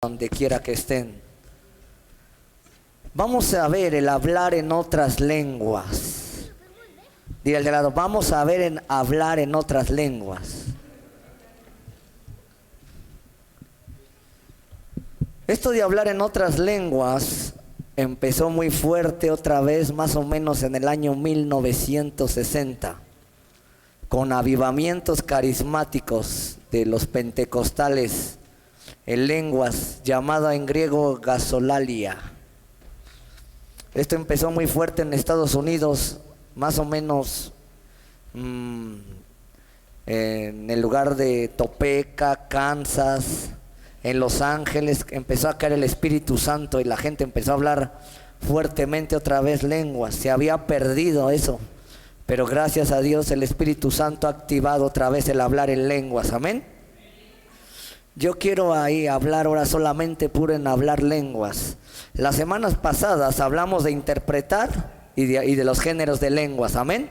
donde quiera que estén. Vamos a ver el hablar en otras lenguas. Diga al de lado, vamos a ver en hablar en otras lenguas. Esto de hablar en otras lenguas empezó muy fuerte otra vez, más o menos en el año 1960, con avivamientos carismáticos de los pentecostales en lenguas, llamada en griego gasolalia. Esto empezó muy fuerte en Estados Unidos, más o menos en el lugar de Topeka, Kansas, en Los Ángeles. Empezó a caer el Espíritu Santo y la gente empezó a hablar fuertemente otra vez lenguas. Se había perdido eso, pero gracias a Dios el Espíritu Santo ha activado otra vez el hablar en lenguas. Amén. Yo quiero ahí hablar ahora solamente puro en hablar lenguas. Las semanas pasadas hablamos de interpretar y de los géneros de lenguas. Amén.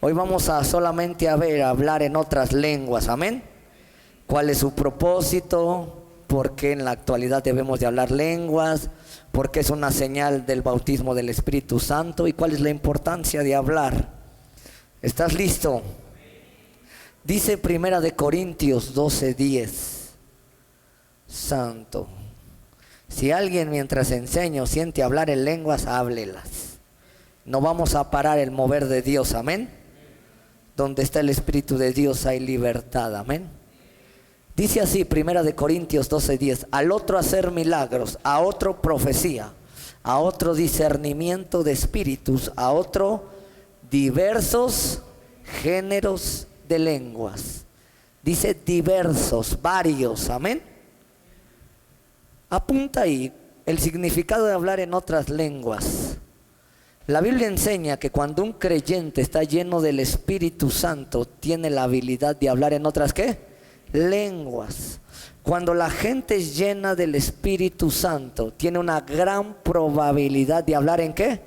Hoy vamos a solamente hablar en otras lenguas. Amén. ¿Cuál es su propósito? ¿Por qué en la actualidad debemos de hablar lenguas? ¿Por qué es una señal del bautismo del Espíritu Santo? ¿Y cuál es la importancia de hablar? ¿Estás listo? Dice 1 Corintios 12:10. Santo. Si alguien mientras enseño siente hablar en lenguas, háblelas. No vamos a parar el mover de Dios. Amén. Donde está el Espíritu de Dios hay libertad. Amén. Dice así 1 Corintios 12:10. Al otro hacer milagros, a otro profecía, a otro discernimiento de espíritus, a otro diversos géneros de lenguas. Dice diversos, varios. Amén. Apunta ahí el significado de hablar en otras lenguas. La Biblia enseña que cuando un creyente está lleno del Espíritu Santo, tiene la habilidad de hablar en otras ¿qué? Lenguas. Cuando la gente es llena del Espíritu Santo, tiene una gran probabilidad de hablar en ¿qué?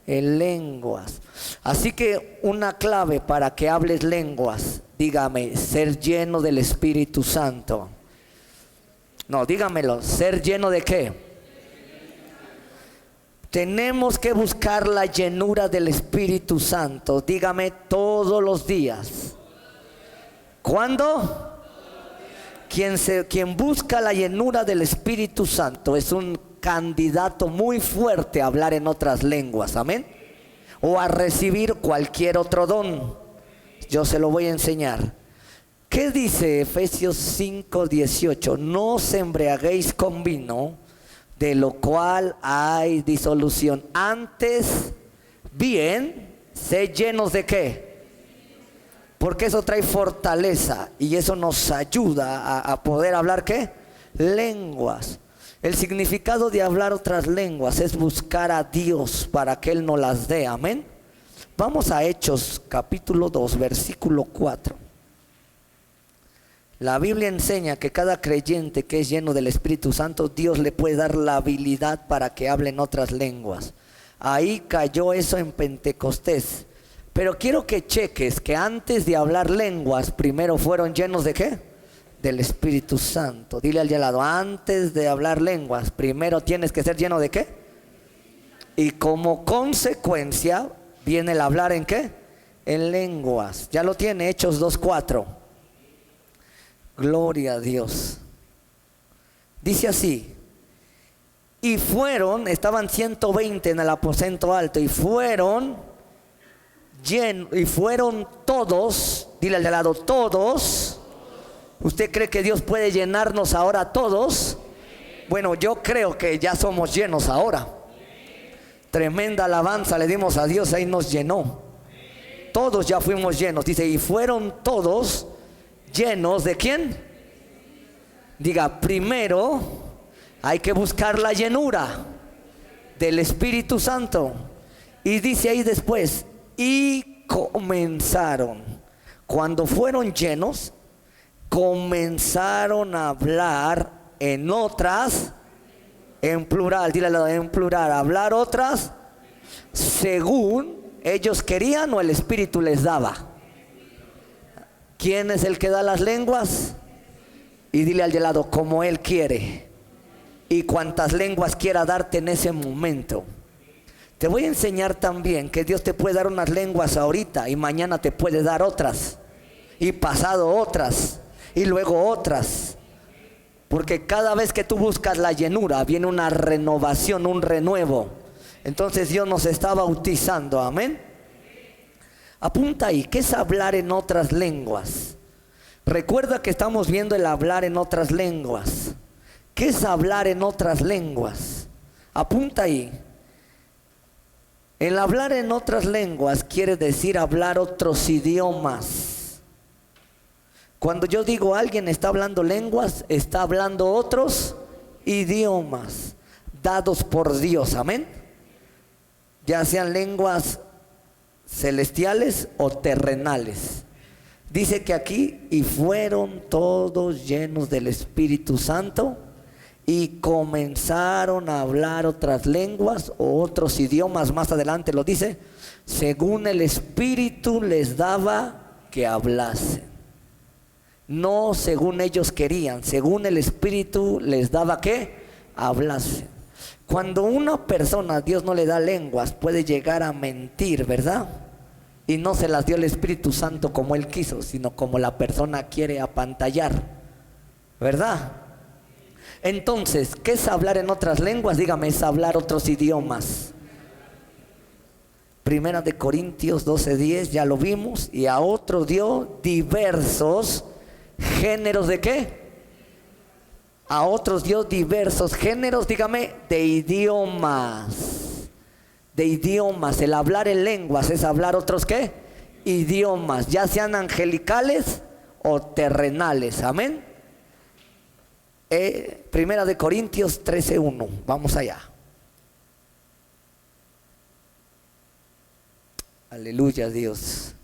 En lenguas. Así que una clave para que hables lenguas, dígame, ser lleno del Espíritu Santo. No, dígamelo, ¿ser lleno de qué? Tenemos que buscar la llenura del Espíritu Santo. Dígame, todos los días. ¿Cuándo? Quien busca la llenura del Espíritu Santo es un candidato muy fuerte a hablar en otras lenguas. Amén. O a recibir cualquier otro don. Yo se lo voy a enseñar. ¿Qué dice Efesios 5:18? No os embriaguéis con vino, de lo cual hay disolución. Antes, bien, sed llenos de ¿qué? Porque eso trae fortaleza y eso nos ayuda a poder hablar ¿qué? Lenguas. El significado de hablar otras lenguas es buscar a Dios para que Él nos las dé. Amén. Vamos a Hechos capítulo 2, versículo 4. La Biblia enseña que cada creyente que es lleno del Espíritu Santo, Dios le puede dar la habilidad para que hable en otras lenguas. Ahí cayó eso en Pentecostés. Pero quiero que cheques que antes de hablar lenguas, primero fueron llenos de ¿qué? Del Espíritu Santo. Dile al de al lado, antes de hablar lenguas, primero tienes que ser lleno de ¿qué? Y como consecuencia, viene el hablar en ¿qué? En lenguas. Ya lo tiene, Hechos 2:4. Gloria a Dios. Dice así. Y estaban 120 en el aposento alto, y fueron todos. Dile al de lado, todos. ¿Usted cree que Dios puede llenarnos ahora a todos? Bueno, yo creo que ya somos llenos ahora. Tremenda alabanza le dimos a Dios, ahí nos llenó. Todos ya fuimos llenos. Dice, y fueron todos llenos de ¿quién? Diga, primero hay que buscar la llenura del Espíritu Santo. Y dice ahí después, y comenzaron. Cuando fueron llenos, comenzaron a hablar en otras, en plural, dile en plural, hablar otras, según ellos querían o el Espíritu les daba. ¿Quién es el que da las lenguas? Y dile al de lado, como Él quiere. y cuantas lenguas quiera darte en ese momento. Te voy a enseñar también que Dios te puede dar unas lenguas ahorita y mañana te puede dar otras, y pasado otras, y luego otras. Porque cada vez que tú buscas la llenura, viene una renovación, un renuevo. Entonces Dios nos está bautizando, amén. Apunta ahí, ¿qué es hablar en otras lenguas? Recuerda que estamos viendo el hablar en otras lenguas. ¿Qué es hablar en otras lenguas? Apunta ahí. El hablar en otras lenguas quiere decir hablar otros idiomas. Cuando yo digo alguien está hablando lenguas, está hablando otros idiomas dados por Dios, amén. Ya sean lenguas celestiales o terrenales. Dice que aquí, y fueron todos llenos del Espíritu Santo y comenzaron a hablar otras lenguas o otros idiomas. Más adelante lo dice, según el Espíritu les daba que hablasen. No según ellos querían, según el Espíritu les daba que hablasen. Cuando una persona Dios no le da lenguas, puede llegar a mentir, ¿verdad? Y no se las dio el Espíritu Santo como Él quiso, sino como la persona quiere apantallar, ¿verdad? Entonces, ¿qué es hablar en otras lenguas? Dígame, es hablar otros idiomas. Primera de Corintios 12:10, ya lo vimos. Y a otro dio diversos géneros ¿de qué? A otros dio diversos géneros, dígame, de idiomas. De idiomas. El hablar en lenguas es hablar otros ¿qué? Idiomas, ya sean angelicales o terrenales, amén. Primera de Corintios 13:1, vamos allá. Aleluya, Dios.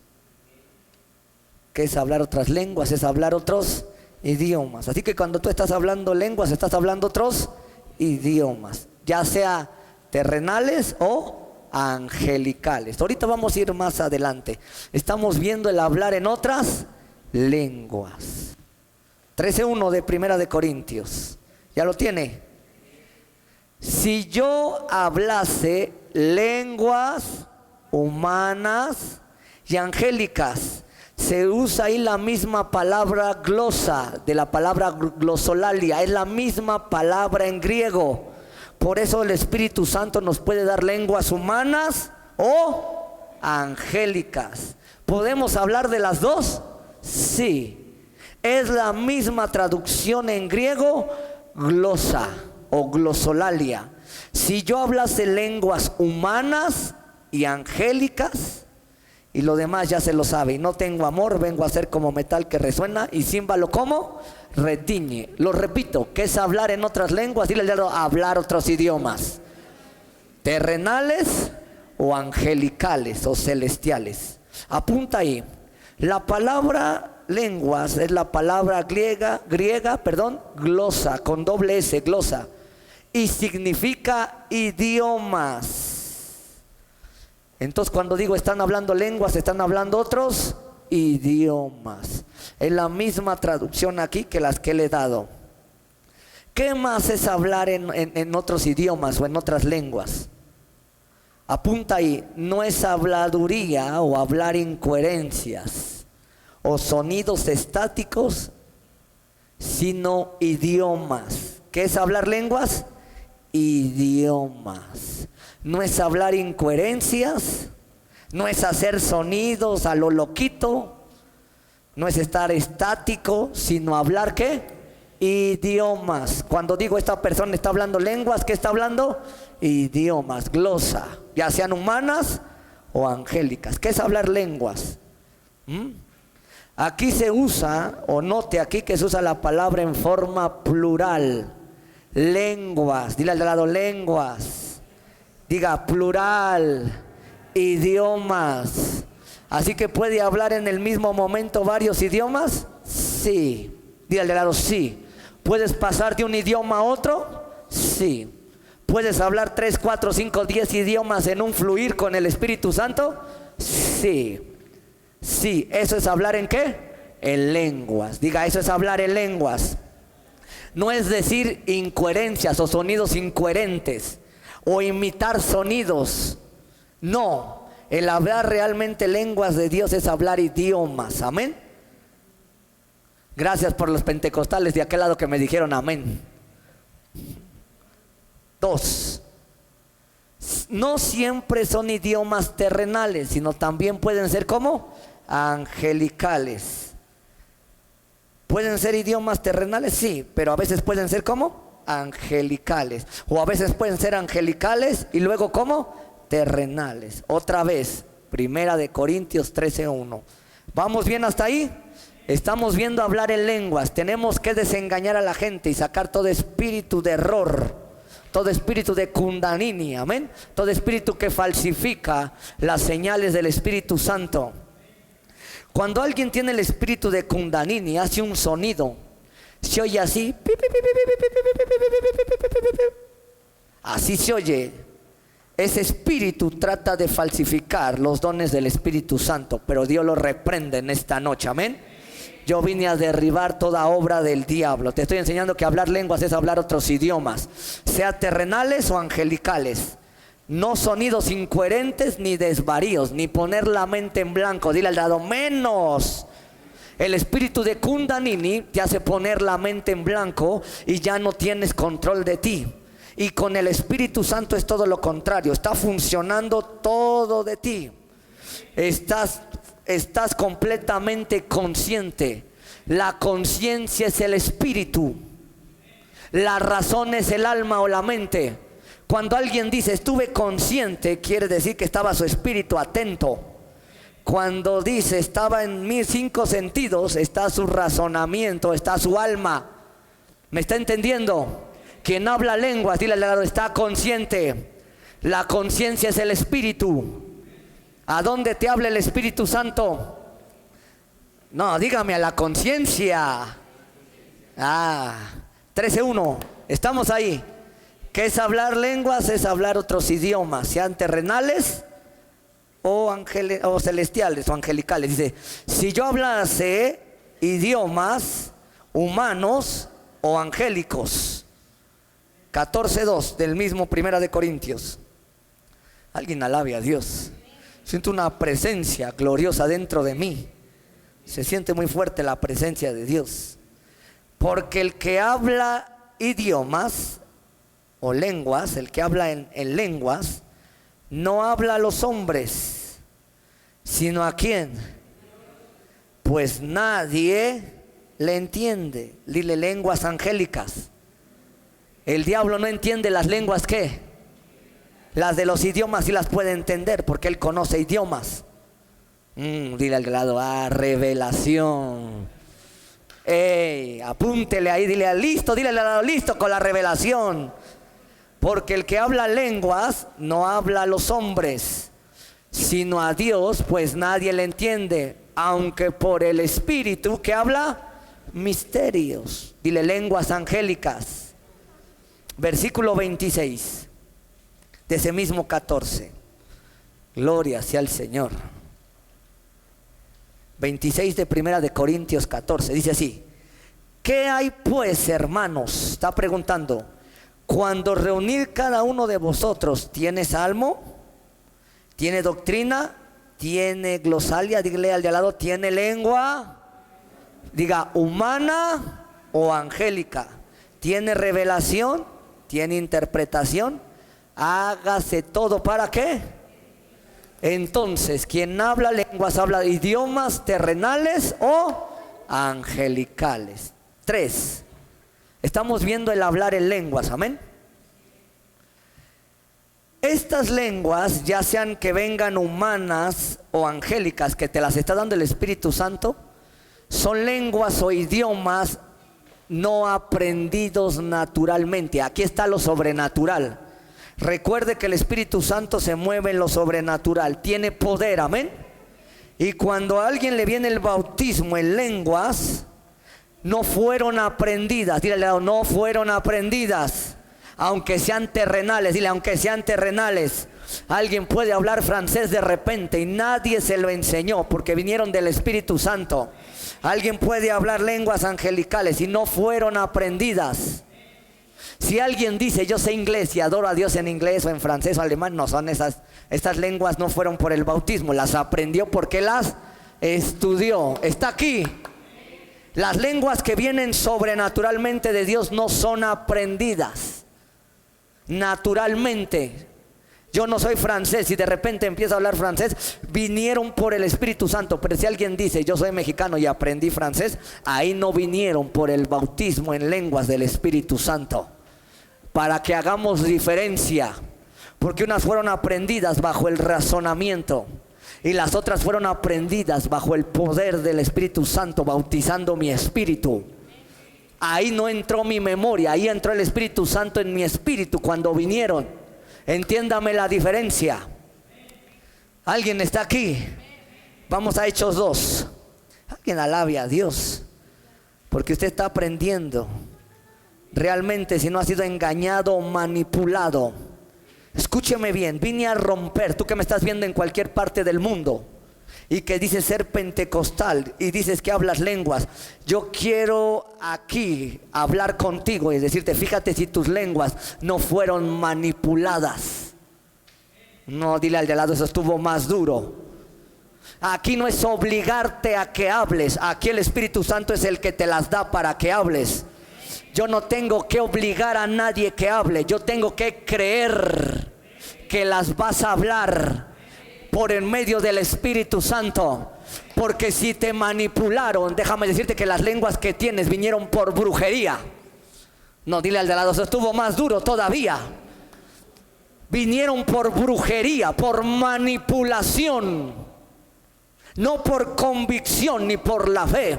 ¿Qué es hablar otras lenguas? Es hablar otros idiomas. Así que cuando tú estás hablando lenguas, estás hablando otros idiomas, ya sea terrenales o angelicales. Ahorita vamos a ir más adelante. Estamos viendo el hablar en otras lenguas. 13:1 de Primera de Corintios. ¿Ya lo tiene? Si yo hablase lenguas humanas y angélicas, se usa ahí la misma palabra glosa, de la palabra glosolalia, es la misma palabra en griego. Por eso el Espíritu Santo nos puede dar lenguas humanas o angélicas. ¿Podemos hablar de las dos? Sí. Es la misma traducción en griego, glosa o glosolalia. Si yo hablase lenguas humanas y angélicas, y lo demás ya se lo sabe, y no tengo amor, vengo a ser como metal que resuena y címbalo como retiñe. Lo repito, ¿qué es hablar en otras lenguas? Dile al dedo, hablar otros idiomas, terrenales o angelicales o celestiales. Apunta ahí. La palabra lenguas es la palabra griega, glosa, con doble S, glosa, y significa idiomas. Entonces cuando digo están hablando lenguas, están hablando otros idiomas. Es la misma traducción aquí que las que le he dado. ¿Qué más es hablar en otros idiomas o en otras lenguas? Apunta ahí, no es habladuría o hablar incoherencias o sonidos estáticos, sino idiomas. ¿Qué es hablar lenguas? Idiomas. No es hablar incoherencias, no es hacer sonidos a lo loquito, no es estar estático, sino hablar ¿qué? Idiomas. Cuando digo esta persona está hablando lenguas, ¿qué está hablando? Idiomas, glosa, ya sean humanas o angélicas. ¿Qué es hablar lenguas? Aquí se usa, o note aquí que se usa la palabra en forma plural. Lenguas, dile al de lado, lenguas. Diga plural, idiomas. Así que puede hablar en el mismo momento varios idiomas. Sí. Dile al de lado, sí. ¿Puedes pasar de un idioma a otro? Sí. ¿Puedes hablar 3, 4, 5, 10 idiomas en un fluir con el Espíritu Santo? Sí. Sí. ¿Eso es hablar en qué? En lenguas. Diga, eso es hablar en lenguas. No es decir incoherencias o sonidos incoherentes o imitar sonidos. No, el hablar realmente lenguas de Dios es hablar idiomas. Amén. Gracias por los pentecostales de aquel lado que me dijeron amén. 2. No siempre son idiomas terrenales, sino también pueden ser ¿cómo? Angelicales. ¿Pueden ser idiomas terrenales? Sí, pero a veces pueden ser ¿cómo? Angelicales. O a veces pueden ser angelicales y luego ¿cómo? Terrenales. Otra vez, 1 Corintios 13:1. ¿Vamos bien hasta ahí? Estamos viendo hablar en lenguas. Tenemos que desengañar a la gente y sacar todo espíritu de error, todo espíritu de kundalini, amén. Todo espíritu que falsifica las señales del Espíritu Santo. Cuando alguien tiene el espíritu de kundalini, hace un sonido, se oye así, así se oye. Ese espíritu trata de falsificar los dones del Espíritu Santo, pero Dios lo reprende en esta noche, amén. Yo vine a derribar toda obra del diablo. Te estoy enseñando que hablar lenguas es hablar otros idiomas, sea terrenales o angelicales. No sonidos incoherentes ni desvaríos, ni poner la mente en blanco. Dile al lado, menos. El espíritu de kundalini te hace poner la mente en blanco y ya no tienes control de ti. Y con el Espíritu Santo es todo lo contrario. Está funcionando todo de ti. Estás completamente consciente. La conciencia es el espíritu. La razón es el alma o la mente. Cuando alguien dice estuve consciente, quiere decir que estaba su espíritu atento. Cuando dice estaba en mis 5 sentidos, está su razonamiento, está su alma. ¿Me está entendiendo? Quien habla lenguas, dile al lado, está consciente. La conciencia es el espíritu. ¿A dónde te habla el Espíritu Santo? No, dígame, a la conciencia. 13:1. Estamos ahí. ¿Qué es hablar lenguas? Es hablar otros idiomas, sean terrenales o celestiales o angelicales. Dice, si yo hablase idiomas humanos o angélicos. 14:2 del mismo 1 Corintios. Alguien alabe a Dios. Siento una presencia gloriosa dentro de mí. Se siente muy fuerte la presencia de Dios. Porque el que habla idiomas o lenguas, el que habla en lenguas, no habla a los hombres, sino a quién. Pues nadie le entiende. Dile lenguas angélicas. El diablo no entiende las lenguas, ¿qué? Las de los idiomas sí las puede entender porque él conoce idiomas. Dile al lado, revelación. Apúntele ahí, dile listo, dile al lado, listo con la revelación. Porque el que habla lenguas no habla a los hombres, sino a Dios, pues nadie le entiende, aunque por el Espíritu que habla misterios. Dile lenguas angélicas. Versículo 26 de ese mismo 14. Gloria sea al Señor. 26 de 1 Corintios 14. Dice así: ¿qué hay pues, hermanos? Está preguntando. Cuando reunir cada uno de vosotros, ¿tiene salmo? ¿Tiene doctrina? ¿Tiene glosalia? Dile al de al lado, ¿tiene lengua? Diga, humana o angélica. ¿Tiene revelación? ¿Tiene interpretación? Hágase todo, ¿para qué? Entonces, quien habla lenguas, habla idiomas terrenales o angelicales. 3. Estamos viendo el hablar en lenguas, amén. Estas lenguas, ya sean que vengan humanas o angélicas, que te las está dando el Espíritu Santo, son lenguas o idiomas no aprendidos naturalmente. Aquí está lo sobrenatural. Recuerde que el Espíritu Santo se mueve en lo sobrenatural, tiene poder, amén. Y cuando a alguien le viene el bautismo en lenguas, no fueron aprendidas. Dile al lado, no fueron aprendidas, aunque sean terrenales. Dile, aunque sean terrenales. Alguien puede hablar francés de repente y nadie se lo enseñó porque vinieron del Espíritu Santo. Alguien puede hablar lenguas angelicales y no fueron aprendidas. Si alguien dice yo sé inglés y adoro a Dios en inglés o en francés o alemán, no son estas lenguas, no fueron por el bautismo, las aprendió porque las estudió. Está aquí. Las lenguas que vienen sobrenaturalmente de Dios no son aprendidas naturalmente. Yo no soy francés y de repente empiezo a hablar francés, vinieron por el Espíritu Santo. Pero si alguien dice yo soy mexicano y aprendí francés, ahí no vinieron por el bautismo en lenguas del Espíritu Santo. Para que hagamos diferencia, porque unas fueron aprendidas bajo el razonamiento y las otras fueron aprendidas bajo el poder del Espíritu Santo, bautizando mi espíritu. Ahí no entró mi memoria, ahí entró el Espíritu Santo en mi espíritu cuando vinieron. Entiéndame la diferencia. ¿Alguien está aquí? Vamos a Hechos 2. Alguien alabe a Dios, porque usted está aprendiendo. Realmente, si no ha sido engañado o manipulado, escúcheme bien, vine a romper. Tú que me estás viendo en cualquier parte del mundo y que dices ser pentecostal y dices que hablas lenguas, yo quiero aquí hablar contigo y decirte, fíjate si tus lenguas no fueron manipuladas. No, dile al de al lado, eso estuvo más duro. Aquí no es obligarte a que hables, aquí el Espíritu Santo es el que te las da para que hables. Yo no tengo que obligar a nadie que hable, yo tengo que creer que las vas a hablar por el medio del Espíritu Santo. Porque si te manipularon, déjame decirte que las lenguas que tienes vinieron por brujería. No, dile al de al lado, eso estuvo más duro todavía. Vinieron por brujería, por manipulación, no por convicción ni por la fe.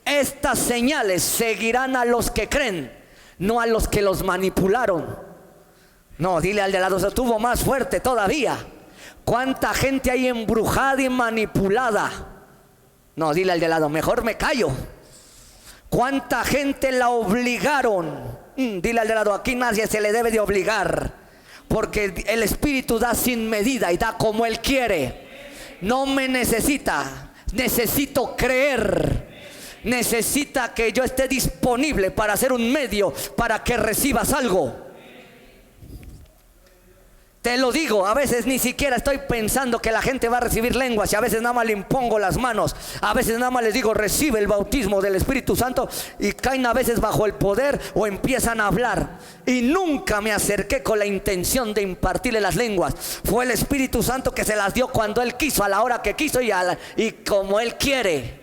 Estas señales seguirán a los que creen, no a los que los manipularon. No, dile al de al lado, eso estuvo más fuerte todavía. ¿Cuánta gente hay embrujada y manipulada? No, dile al de al lado, mejor me callo. ¿Cuánta gente la obligaron? Dile al de al lado, aquí nadie se le debe de obligar, porque el Espíritu da sin medida y da como Él quiere. No me necesita, necesito creer. Necesita que yo esté disponible para ser un medio para que recibas algo. Te lo digo, a veces ni siquiera estoy pensando que la gente va a recibir lenguas y a veces nada más le impongo las manos. A veces nada más les digo recibe el bautismo del Espíritu Santo y caen a veces bajo el poder o empiezan a hablar. Y nunca me acerqué con la intención de impartirle las lenguas. Fue el Espíritu Santo que se las dio cuando Él quiso, a la hora que quiso y como Él quiere.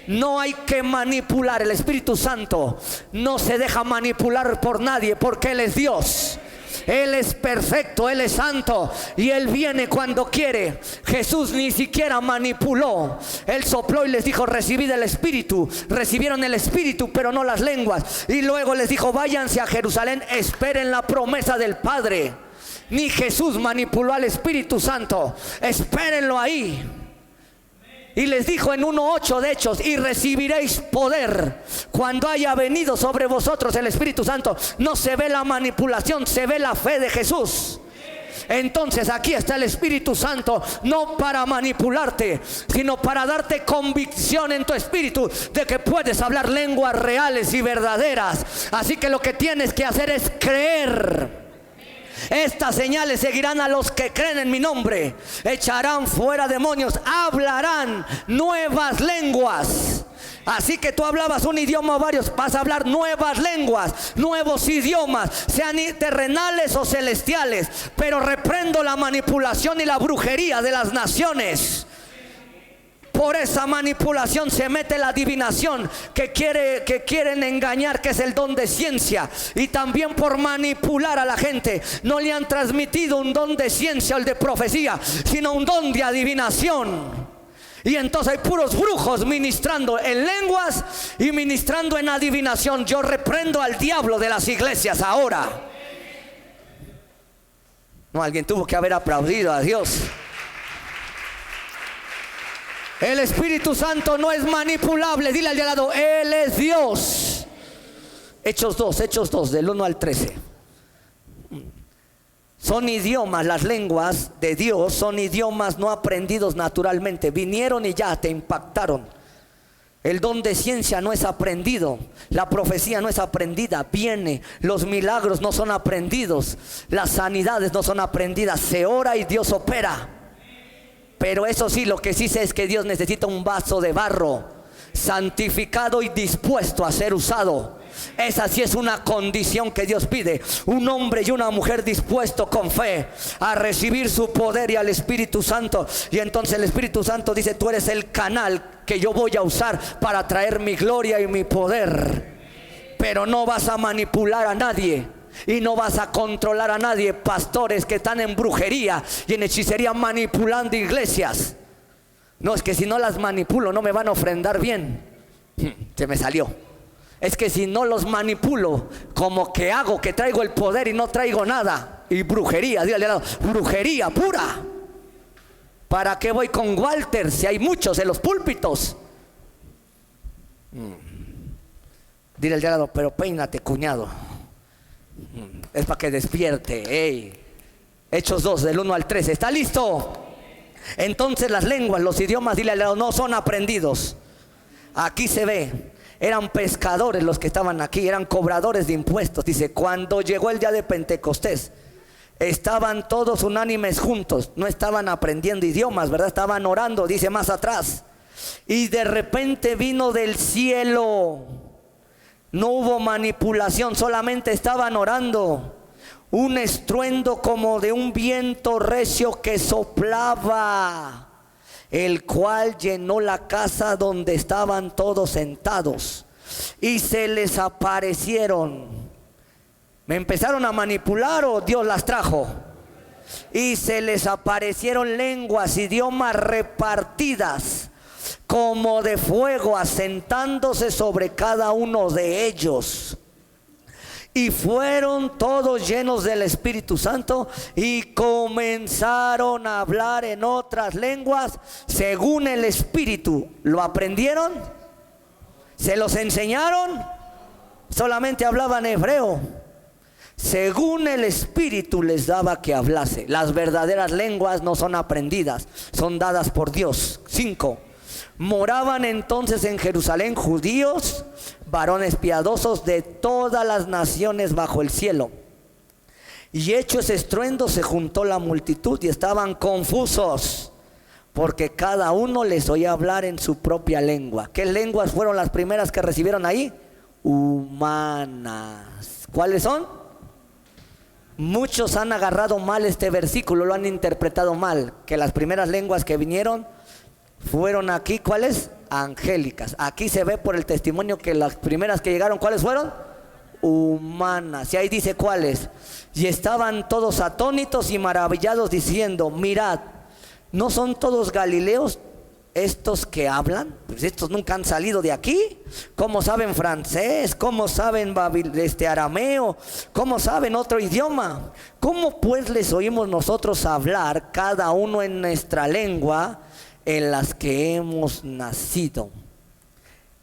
No hay que manipular. El Espíritu Santo no se deja manipular por nadie, porque Él es Dios. Él es perfecto, Él es santo y Él viene cuando quiere. Jesús ni siquiera manipuló. Él sopló y les dijo recibid el Espíritu. Recibieron el Espíritu pero no las lenguas. Y luego les dijo váyanse a Jerusalén, esperen la promesa del Padre. Ni Jesús manipuló al Espíritu Santo. Espérenlo ahí. Y les dijo en 1:8 de Hechos, y recibiréis poder cuando haya venido sobre vosotros el Espíritu Santo. No se ve la manipulación, se ve la fe de Jesús. Entonces aquí está el Espíritu Santo, no para manipularte, sino para darte convicción en tu espíritu de que puedes hablar lenguas reales y verdaderas. Así que lo que tienes que hacer es creer. Estas señales seguirán a los que creen en mi nombre. Echarán fuera demonios, hablarán nuevas lenguas. Así que tú hablabas un idioma o varios, vas a hablar nuevas lenguas, nuevos idiomas, sean terrenales o celestiales. Pero reprendo la manipulación y la brujería de las naciones. Por esa manipulación se mete la adivinación que quieren engañar, que es el don de ciencia. Y también por manipular a la gente no le han transmitido un don de ciencia o el de profecía, sino un don de adivinación. Y entonces hay puros brujos ministrando en lenguas y ministrando en adivinación. Yo reprendo al diablo de las iglesias ahora. No, alguien tuvo que haber aplaudido a Dios. El Espíritu Santo no es manipulable. Dile al de al lado, Él es Dios. Hechos 2, del 1 al 13. Son idiomas, las lenguas de Dios son idiomas no aprendidos naturalmente. Vinieron y ya te impactaron. El don de ciencia no es aprendido, la profecía no es aprendida, viene. Los milagros no son aprendidos, las sanidades no son aprendidas. Se ora y Dios opera. Pero eso sí, lo que sí sé es que Dios necesita un vaso de barro, santificado y dispuesto a ser usado. Esa sí es una condición que Dios pide. Un hombre y una mujer dispuestos con fe a recibir su poder y al Espíritu Santo. Y entonces el Espíritu Santo dice: tú eres el canal que yo voy a usar para traer mi gloria y mi poder. Pero no vas a manipular a nadie y no vas a controlar a nadie. Pastores que están en brujería y en hechicería manipulando iglesias. No, es que si no las manipulo no me van a ofrendar bien. Se me salió. Es que si no los manipulo, como que hago que traigo el poder y no traigo nada. Y brujería, dígale al lado, brujería pura. ¿Para qué voy con Walter si hay muchos en los púlpitos? Dile al lado, pero peínate, cuñado. Es para que despierte. Hey. Hechos 2, del 1 al 13. ¿Está listo? Entonces las lenguas, los idiomas, dile al lado, no son aprendidos. Aquí se ve. Eran pescadores los que estaban aquí, eran cobradores de impuestos. Dice, cuando llegó el día de Pentecostés, estaban todos unánimes juntos. No estaban aprendiendo idiomas, ¿verdad? Estaban orando, dice más atrás. Y de repente vino del cielo. No hubo manipulación, solamente estaban orando. Un estruendo como de un viento recio que soplaba, el cual llenó la casa donde estaban todos sentados. Y se les aparecieron. ¿Me empezaron a manipular o Dios las trajo? Y se les aparecieron lenguas, idiomas repartidas como de fuego, asentándose sobre cada uno de ellos. Y fueron todos llenos del Espíritu Santo y comenzaron a hablar en otras lenguas según el Espíritu. ¿Lo aprendieron? ¿Se los enseñaron? Solamente hablaban hebreo. Según el Espíritu les daba que hablase. Las verdaderas lenguas no son aprendidas, son dadas por Dios. 5. Moraban entonces en Jerusalén judíos, varones piadosos de todas las naciones bajo el cielo. Y hecho ese estruendo, se juntó la multitud y estaban confusos, porque cada uno les oía hablar en su propia lengua. ¿Qué lenguas fueron las primeras que recibieron ahí? Humanas. ¿Cuáles son? Muchos han agarrado mal este versículo, lo han interpretado mal, que las primeras lenguas que vinieron fueron aquí, ¿cuáles? Angélicas. Aquí se ve por el testimonio que las primeras que llegaron, ¿cuáles fueron? Humanas. Y ahí dice cuáles. Y estaban todos atónitos y maravillados diciendo, mirad, ¿no son todos galileos estos que hablan? Pues estos nunca han salido de aquí. ¿Cómo saben francés? ¿Cómo saben arameo? ¿Cómo saben otro idioma? ¿Cómo pues les oímos nosotros hablar cada uno en nuestra lengua en las que hemos nacido?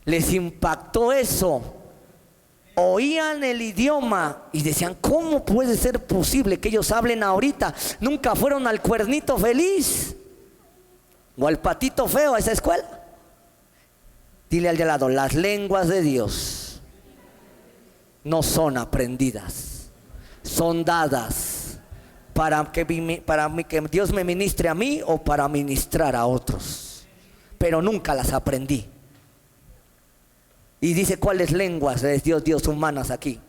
Les impactó eso. Oían el idioma y decían, ¿cómo puede ser posible que ellos hablen ahorita? Nunca fueron al Cuernito Feliz o al Patito Feo, a esa escuela. Dile al de al lado, las lenguas de Dios no son aprendidas, son dadas para que Dios me ministre a mí o para ministrar a otros, pero nunca las aprendí. Y dice cuáles lenguas les dio Dios humanas aquí.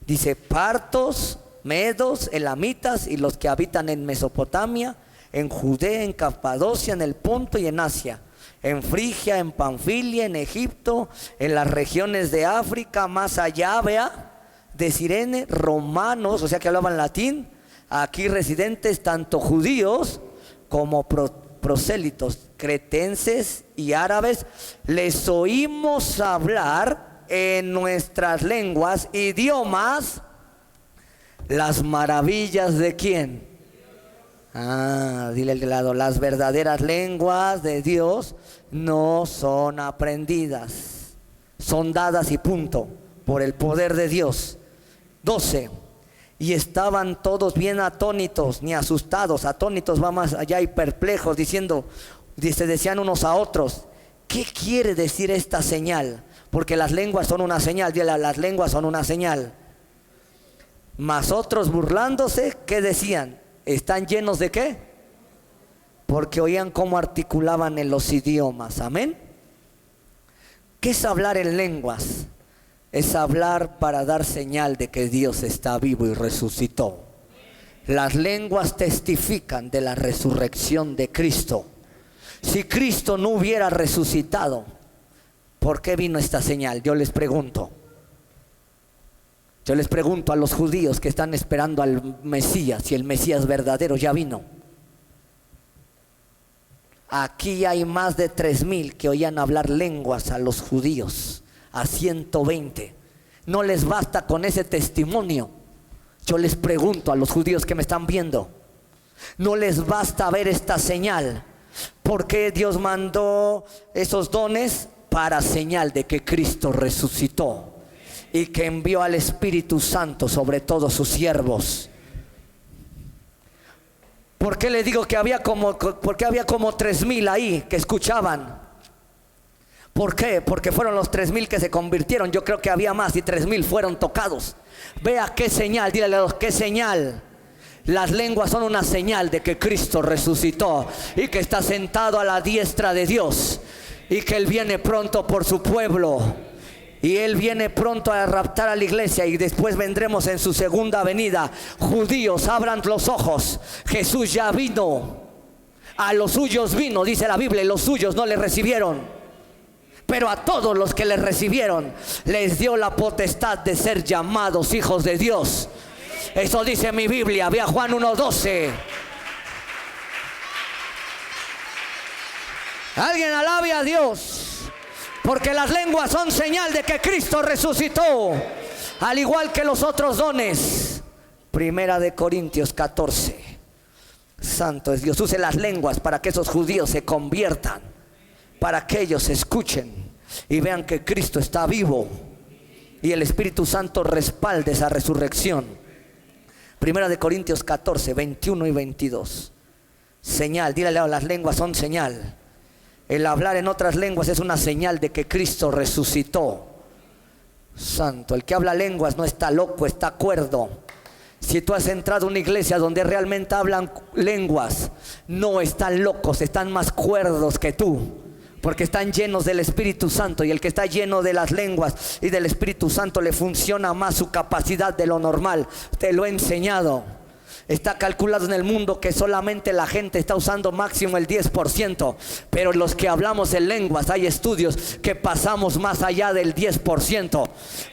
Dice partos, medos, elamitas y los que habitan en Mesopotamia, en Judea, en Capadocia, en el Ponto y en Asia, en Frigia, en Panfilia, en Egipto, en las regiones de África, más allá, vea, de Cirene, romanos, o sea que hablaban latín, aquí residentes tanto judíos como prosélitos, cretenses y árabes, les oímos hablar en nuestras lenguas, idiomas, las maravillas de ¿quién? Dile al de lado, las verdaderas lenguas de Dios no son aprendidas, son dadas y punto, por el poder de Dios. 12. Y estaban todos bien atónitos, ni asustados, atónitos va más allá y perplejos, diciendo, decían unos a otros, ¿qué quiere decir esta señal? Porque las lenguas son una señal, dile, las lenguas son una señal. Mas otros burlándose, ¿qué decían? ¿Están llenos de qué? Porque oían cómo articulaban en los idiomas, amén. ¿Qué es hablar en lenguas? Es hablar para dar señal de que Dios está vivo y resucitó. Las lenguas testifican de la resurrección de Cristo. Si Cristo no hubiera resucitado, ¿por qué vino esta señal? Yo les pregunto a los judíos que están esperando al Mesías, si el Mesías verdadero ya vino. Aquí hay más de 3,000 que oían hablar lenguas a los judíos, a 120. No les basta con ese testimonio. Yo les pregunto a los judíos que me están viendo, no les basta ver esta señal. ¿Por qué Dios mandó esos dones? Para señal de que Cristo resucitó y que envió al Espíritu Santo sobre todos sus siervos. ¿Por qué le digo que había como 3,000 ahí que escuchaban? ¿Por qué? Porque fueron los 3,000 que se convirtieron. Yo creo que había más y 3,000 fueron tocados. Vea qué señal, dígale a los, qué señal. Las lenguas son una señal de que Cristo resucitó y que está sentado a la diestra de Dios y que Él viene pronto por su pueblo. Y Él viene pronto a raptar a la iglesia y después vendremos en su segunda venida. Judíos, abran los ojos. Jesús ya vino. A los suyos vino, dice la Biblia, y los suyos no le recibieron. Pero a todos los que le recibieron, les dio la potestad de ser llamados hijos de Dios. Eso dice mi Biblia, vea Juan 1:12. Alguien alabe a Dios. Porque las lenguas son señal de que Cristo resucitó, al igual que los otros dones. Primera de Corintios 14. Santo es Dios. Use las lenguas para que esos judíos se conviertan, para que ellos escuchen y vean que Cristo está vivo y el Espíritu Santo respalde esa resurrección. Primera de Corintios 14, 21 y 22. Señal, dígale a las lenguas son señal. El hablar en otras lenguas es una señal de que Cristo resucitó. Santo, el que habla lenguas no está loco, está cuerdo. Si tú has entrado a una iglesia donde realmente hablan lenguas, no están locos, están más cuerdos que tú, porque están llenos del Espíritu Santo. Y el que está lleno de las lenguas y del Espíritu Santo le funciona más su capacidad de lo normal. Te lo he enseñado. Está calculado en el mundo que solamente la gente está usando máximo el 10%, pero los que hablamos en lenguas, hay estudios que pasamos más allá del 10%,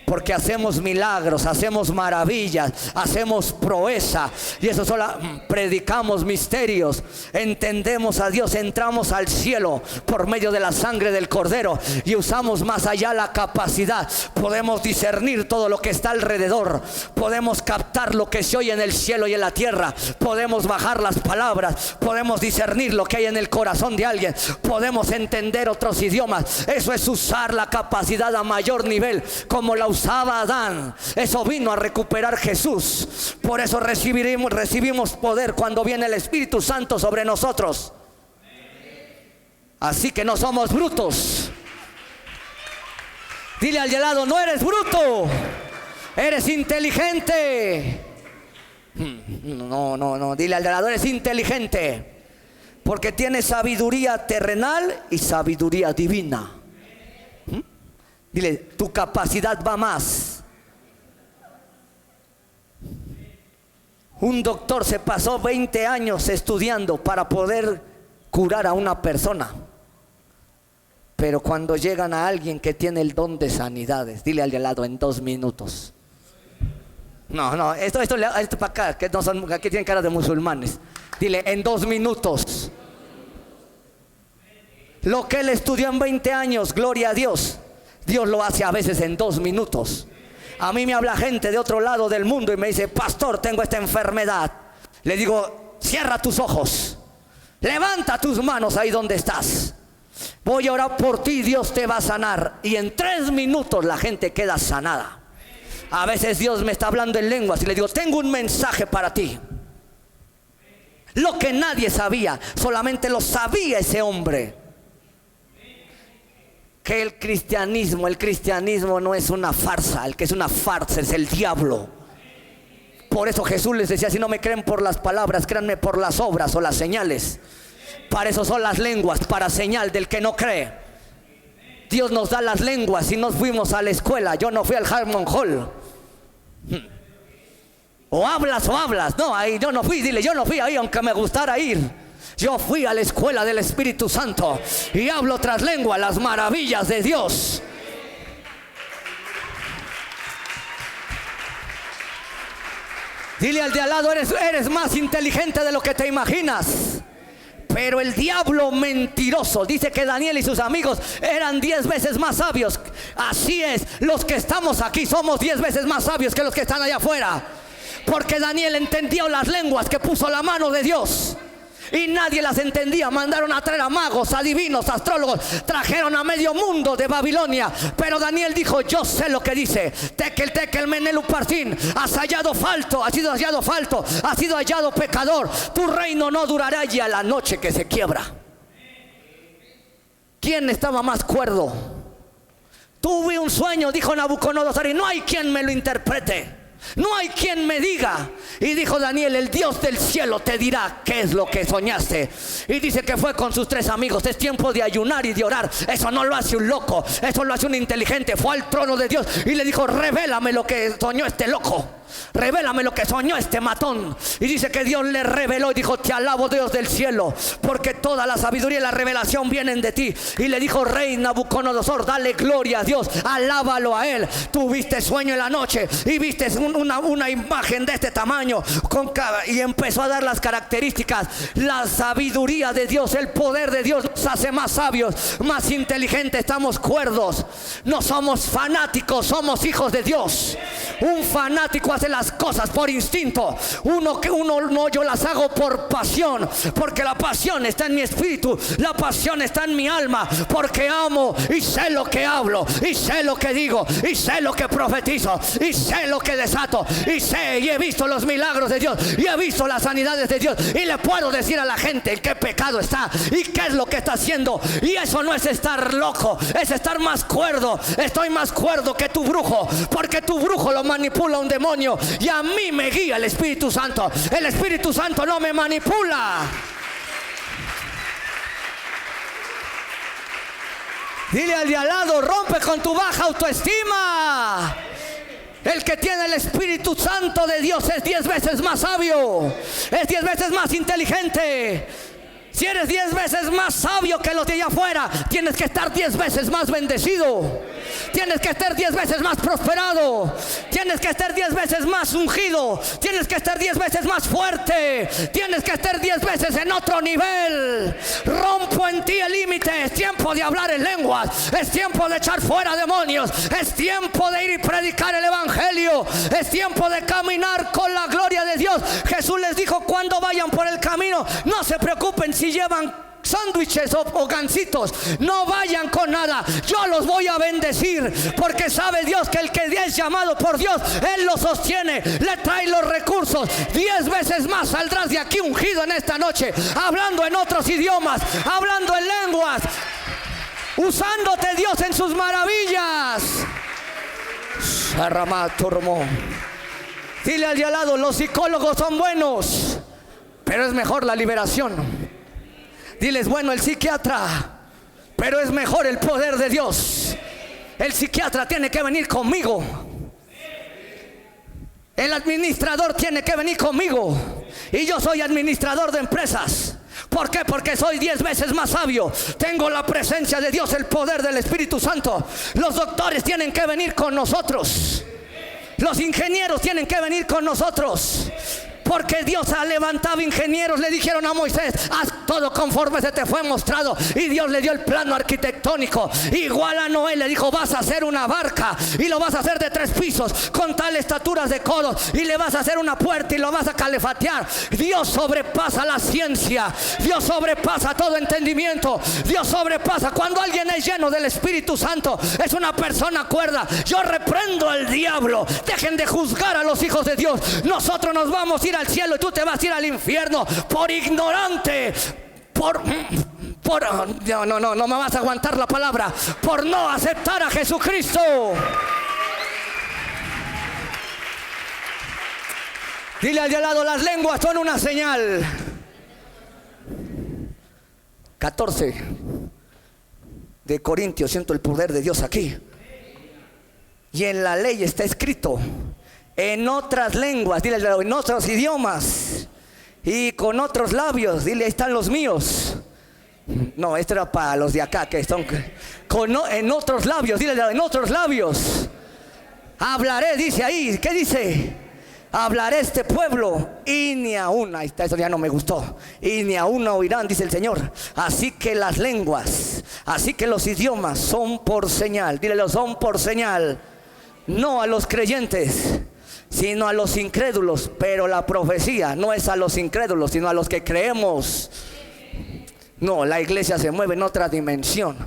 porque hacemos milagros, hacemos maravillas, hacemos proeza, y eso solo predicamos misterios, entendemos a Dios, entramos al cielo por medio de la sangre del Cordero, y usamos más allá la capacidad. Podemos discernir todo lo que está alrededor, podemos captar lo que se oye en el cielo y en la tierra, podemos bajar las palabras, podemos discernir lo que hay en el corazón de alguien, podemos entender otros idiomas. Eso es usar la capacidad a mayor nivel, como la usaba Adán. Eso vino a recuperar Jesús. Por eso recibimos poder cuando viene el Espíritu Santo sobre nosotros. Así que no somos brutos. Dile al de al lado, no eres bruto, eres inteligente. No, dile al de al lado, eres inteligente, porque tienes sabiduría terrenal y sabiduría divina. Dile, tu capacidad va más. Un doctor se pasó 20 años estudiando para poder curar a una persona, pero cuando llegan a alguien que tiene el don de sanidades, dile al de al lado, en 2 minutos. No, esto para acá, que no son, aquí tienen cara de musulmanes. Dile, en 2 minutos. Lo que él estudió en 20 años, gloria a Dios, Dios lo hace a veces en 2 minutos. A mí me habla gente de otro lado del mundo y me dice, pastor, tengo esta enfermedad. Le digo, cierra tus ojos, levanta tus manos ahí donde estás. Voy a orar por ti, Dios te va a sanar. Y en 3 minutos la gente queda sanada. A veces Dios me está hablando en lenguas y le digo, tengo un mensaje para ti. Lo que nadie sabía, solamente lo sabía ese hombre. que el cristianismo no es una farsa. El que es una farsa es el diablo. Por eso Jesús les decía: si no me creen por las palabras, créanme por las obras o las señales. Para eso son las lenguas, para señal del que no cree. Dios nos da las lenguas y nos fuimos a la escuela. Yo no fui al Harmon Hall. O hablas. No, ahí yo no fui. Dile: yo no fui ahí, aunque me gustara ir. Yo fui a la escuela del Espíritu Santo y hablo otras lenguas, las maravillas de Dios. Dile al de al lado: eres más inteligente de lo que te imaginas. Pero el diablo mentiroso dice que Daniel y sus amigos eran 10 veces más sabios. Así es, los que estamos aquí somos 10 veces más sabios que los que están allá afuera. Porque Daniel entendió las lenguas que puso la mano de Dios. Y nadie las entendía. Mandaron a traer a magos, adivinos, astrólogos. Trajeron a medio mundo de Babilonia. Pero Daniel dijo: yo sé lo que dice. Tekel, Menelu, Parsin. Has hallado falto, has sido hallado falto, has sido hallado pecador. Tu reino no durará y a la noche que se quiebra. ¿Quién estaba más cuerdo? Tuve un sueño, dijo Nabucodonosor, y no hay quien me lo interprete. No hay quien me diga. Y dijo Daniel: el Dios del cielo te dirá qué es lo que soñaste. Y dice que fue con sus 3 amigos. Es tiempo de ayunar y de orar. Eso no lo hace un loco, eso lo hace un inteligente. Fue al trono de Dios y le dijo: revélame lo que soñó este loco. Revélame lo que soñó este matón. Y dice que Dios le reveló y dijo: te alabo, Dios del cielo, porque toda la sabiduría y la revelación vienen de ti. Y le dijo: rey Nabucodonosor, dale gloria a Dios, alábalo a él. Tuviste sueño en la noche y viste una imagen de este tamaño y empezó a dar las características. La sabiduría de Dios, el poder de Dios nos hace más sabios, más inteligentes. Estamos cuerdos, no somos fanáticos, somos hijos de Dios. Un fanático hace las cosas por instinto. Uno no, yo las hago por pasión, porque la pasión está en mi espíritu, la pasión está en mi alma, porque amo y sé lo que hablo, y sé lo que digo, y sé lo que profetizo, y sé lo que desato, y sé y he visto los milagros de Dios, y he visto las sanidades de Dios, y le puedo decir a la gente en qué pecado está y qué es lo que está haciendo. Y eso no es estar loco, es estar más cuerdo. Estoy más cuerdo que tu brujo, porque tu brujo lo manipula un demonio y a mí me guía el Espíritu Santo. El Espíritu Santo no me manipula. Dile al de al lado: rompe con tu baja autoestima. El que tiene el Espíritu Santo de Dios es 10 veces más sabio, es 10 veces más inteligente. Si eres 10 veces más sabio que los de allá afuera, tienes que estar 10 veces más bendecido. Tienes que estar 10 veces más prosperado. Tienes que estar 10 veces más ungido. Tienes que estar 10 veces más fuerte. Tienes que estar 10 veces en otro nivel. Rompo en ti el límite. Es tiempo de hablar en lenguas. Es tiempo de echar fuera demonios. Es tiempo de ir y predicar el evangelio. Es tiempo de caminar con la gloria de Dios. Jesús les dijo: cuando vayan por el camino, no se preocupen si llevan sándwiches o gancitos, no vayan con nada. Yo los voy a bendecir, porque sabe Dios que el que es llamado por Dios, Él lo sostiene, le trae los recursos. 10 veces más saldrás de aquí ungido en esta noche, hablando en otros idiomas, hablando en lenguas, usándote Dios en sus maravillas. Dile al de al lado: los psicólogos son buenos, pero es mejor la liberación. Diles: bueno, el psiquiatra, pero es mejor el poder de Dios. El psiquiatra tiene que venir conmigo. El administrador tiene que venir conmigo. Y yo soy administrador de empresas. ¿Por qué? Porque soy 10 veces más sabio. Tengo la presencia de Dios, el poder del Espíritu Santo. Los doctores tienen que venir con nosotros. Los ingenieros tienen que venir con nosotros. Porque Dios ha levantado ingenieros. Le dijeron a Moisés: haz todo conforme se te fue mostrado. Y Dios le dio el plano arquitectónico. Igual a Noé le dijo: vas a hacer una barca y lo vas a hacer de 3 pisos, con tal estaturas de codos, y le vas a hacer una puerta y lo vas a calefatear. Dios sobrepasa la ciencia. Dios sobrepasa todo entendimiento. Dios sobrepasa. Cuando alguien es lleno del Espíritu Santo, es una persona cuerda. Yo reprendo al diablo. Dejen de juzgar a los hijos de Dios. Nosotros nos vamos a ir al cielo y tú te vas a ir al infierno por ignorante, No me vas a aguantar la palabra. Por no aceptar a Jesucristo. Dile al de al lado, las lenguas son una señal. 14 de Corintios, siento el poder de Dios aquí. Y en la ley está escrito, en otras lenguas, dile al de al lado, en otros idiomas y con otros labios, dile, ahí están los míos. No, esto era para los de acá que son en otros labios, dile al de al lado, en otros labios hablaré, dice ahí, ¿qué dice? Hablaré este pueblo y ni a una, ahí está, eso ya no me gustó, y ni a una oirán, dice el Señor. Así que las lenguas, así que los idiomas son por señal, dílelo, son por señal, no a los creyentes, sino a los incrédulos. Pero la profecía no es a los incrédulos, sino a los que creemos. No, la iglesia se mueve en otra dimensión.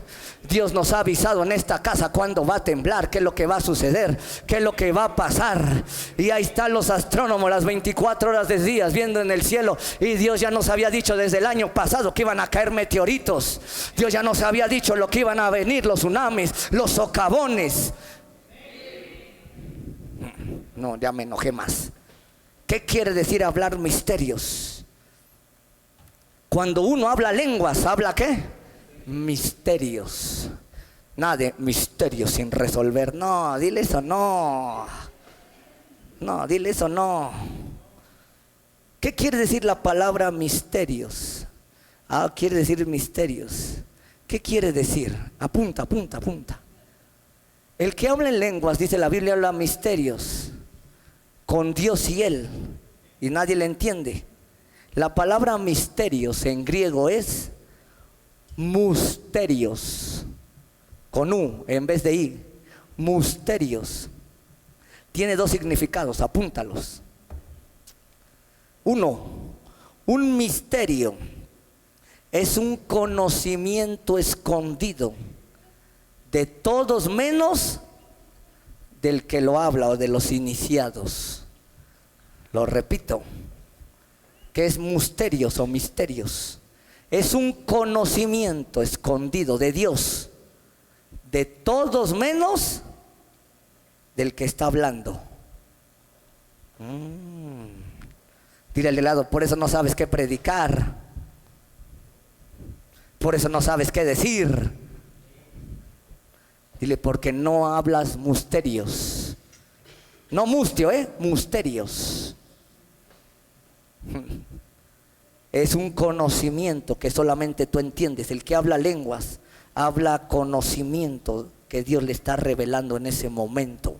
Dios nos ha avisado en esta casa cuándo va a temblar, qué es lo que va a suceder, qué es lo que va a pasar. Y ahí están los astrónomos las 24 horas del día viendo en el cielo. Y Dios ya nos había dicho desde el año pasado que iban a caer meteoritos. Dios ya nos había dicho lo que iban a venir, los tsunamis, los socavones. No, ya me enojé más. ¿Qué quiere decir hablar misterios? Cuando uno habla lenguas, ¿habla qué? Misterios. Nada de misterios sin resolver. No, dile eso no. No, dile eso no. ¿Qué quiere decir la palabra misterios? Quiere decir misterios. ¿Qué quiere decir? Apunta, apunta, apunta. El que habla en lenguas, dice la Biblia, habla misterios con Dios y Él, y nadie le entiende. La palabra misterios en griego es musterios, con U en vez de I. Musterios. Tiene dos significados, apúntalos. Uno, un misterio es un conocimiento escondido de todos menos del que lo habla o de los iniciados. Lo repito. ¿Qué es misterios o misterios? Es un conocimiento escondido de Dios, de todos menos del que está hablando. Dile al de lado, por eso no sabes qué predicar, por eso no sabes qué decir. Dile, porque no hablas misterios. No mustio, misterios. Es un conocimiento que solamente tú entiendes. El que habla lenguas habla conocimiento que Dios le está revelando en ese momento.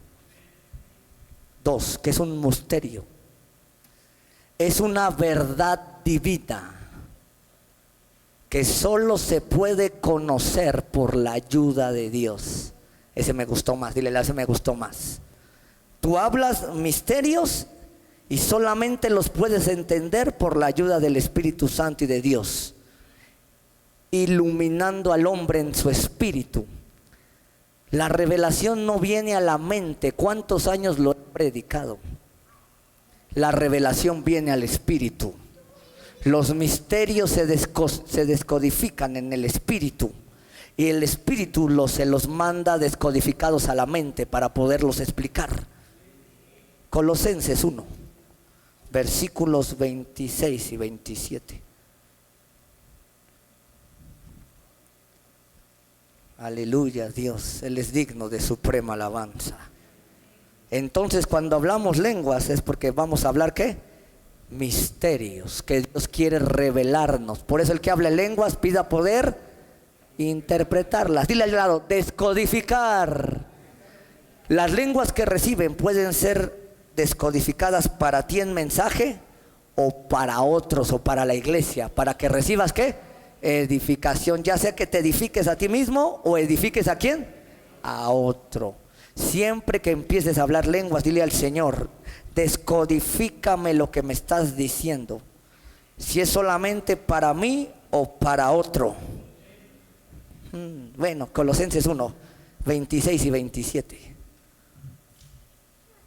Dos, que es un misterio. Es una verdad divina que solo se puede conocer por la ayuda de Dios. Ese me gustó más, dile, ese me gustó más. Tú hablas misterios y solamente los puedes entender por la ayuda del Espíritu Santo y de Dios, iluminando al hombre en su espíritu. La revelación no viene a la mente. ¿Cuántos años lo he predicado? La revelación viene al espíritu. Los misterios se descodifican en el espíritu, y el espíritu se los manda descodificados a la mente para poderlos explicar. Colosenses 1, versículos 26 y 27. Aleluya, Dios, Él es digno de suprema alabanza. Entonces, cuando hablamos lenguas es porque vamos a hablar ¿qué? Misterios que Dios quiere revelarnos. Por eso el que habla en lenguas pida poder interpretarlas. Dile al lado, descodificar. Las lenguas que reciben pueden ser descodificadas para ti en mensaje, o para otros, o para la iglesia, para que recibas ¿qué? Edificación, ya sea que te edifiques a ti mismo o edifiques a ¿quién? A otro. Siempre que empieces a hablar lenguas, dile al Señor, descodifícame lo que me estás diciendo, si es solamente para mí o para otro. Bueno, Colosenses 1, 26 y 27.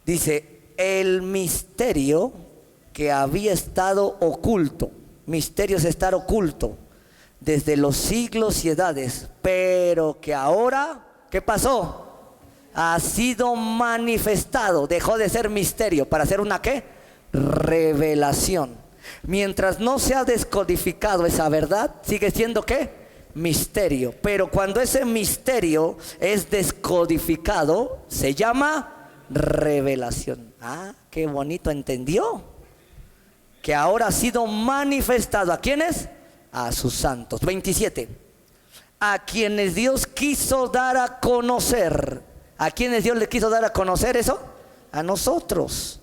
Dice, el misterio que había estado oculto. Misterio es estar oculto. desde los siglos y edades, pero que ahora, ¿qué pasó? Ha sido manifestado, dejó de ser misterio para ser una ¿qué? Revelación. Mientras no se ha descodificado esa verdad, sigue siendo ¿qué? Misterio. Pero cuando ese misterio es descodificado, se llama revelación. Ah, qué bonito, ¿entendió? Que ahora ha sido manifestado. ¿A quiénes? A sus santos. 27. A quienes Dios quiso dar a conocer. ¿A quienes Dios le quiso dar a conocer eso? A nosotros.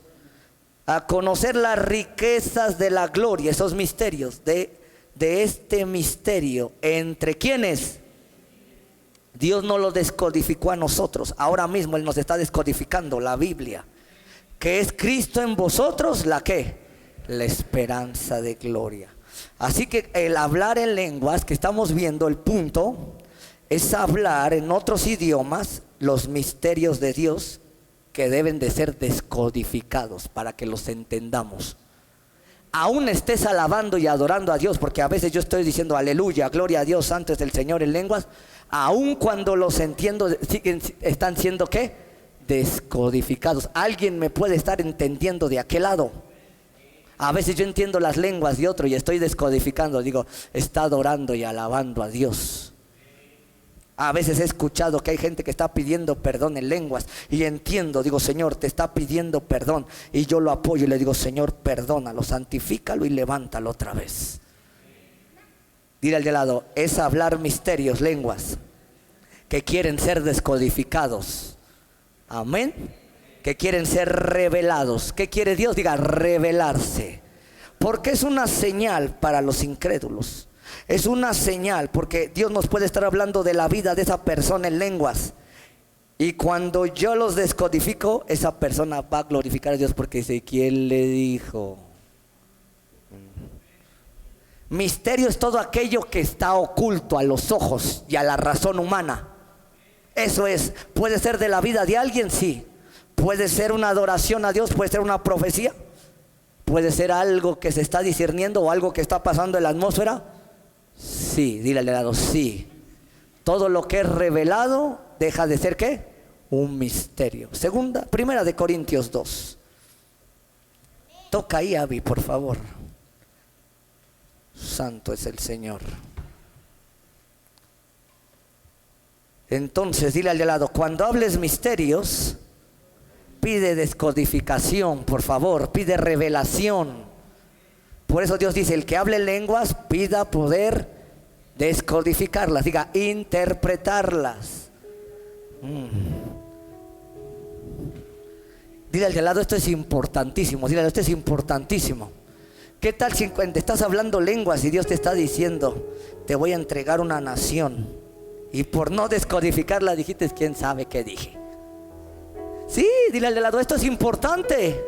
A conocer las riquezas de la gloria, esos misterios, de este misterio. ¿Entre quiénes? Dios no lo descodificó a nosotros. Ahora mismo Él nos está descodificando la Biblia. Que es Cristo en vosotros, ¿la qué? La esperanza de gloria. Así que el hablar en lenguas, que estamos viendo el punto, es hablar en otros idiomas los misterios de Dios que deben de ser descodificados para que los entendamos. Aún estés alabando y adorando a Dios, porque a veces yo estoy diciendo aleluya, gloria a Dios, santo es el Señor en lenguas, aún cuando los entiendo, están siendo ¿qué? Descodificados. Alguien me puede estar entendiendo de aquel lado. A veces yo entiendo las lenguas de otro y estoy descodificando, digo, está adorando y alabando a Dios. A veces he escuchado que hay gente que está pidiendo perdón en lenguas y entiendo, digo, Señor, te está pidiendo perdón, y yo lo apoyo y le digo, Señor, perdónalo, santifícalo y levántalo otra vez. Dile al de lado, es hablar misterios, lenguas, que quieren ser descodificados. Amén. Que quieren ser revelados. ¿Qué quiere Dios? Diga, revelarse. Porque es una señal para los incrédulos. Es una señal porque Dios nos puede estar hablando de la vida de esa persona en lenguas. Y cuando yo los descodifico, esa persona va a glorificar a Dios porque dice, ¿quién le dijo? Misterio es todo aquello que está oculto a los ojos y a la razón humana. Eso es, puede ser de la vida de alguien, sí. Puede ser una adoración a Dios, puede ser una profecía, puede ser algo que se está discerniendo o algo que está pasando en la atmósfera. Sí, dile al lado, sí. Todo lo que es revelado deja de ser ¿qué? Un misterio. Primera de Corintios 2. Toca ahí, Abby, por favor. Santo es el Señor. Entonces, dile al de lado, cuando hables misterios, pide descodificación, por favor, pide revelación. Por eso Dios dice, el que hable lenguas, pida poder descodificarlas, diga, interpretarlas. Dile al de lado, esto es importantísimo, dile, esto es importantísimo. ¿Qué tal si cuando estás hablando lenguas y Dios te está diciendo, te voy a entregar una nación, y por no descodificarla dijiste, quién sabe qué dije? Sí, dile al de lado, esto es importante.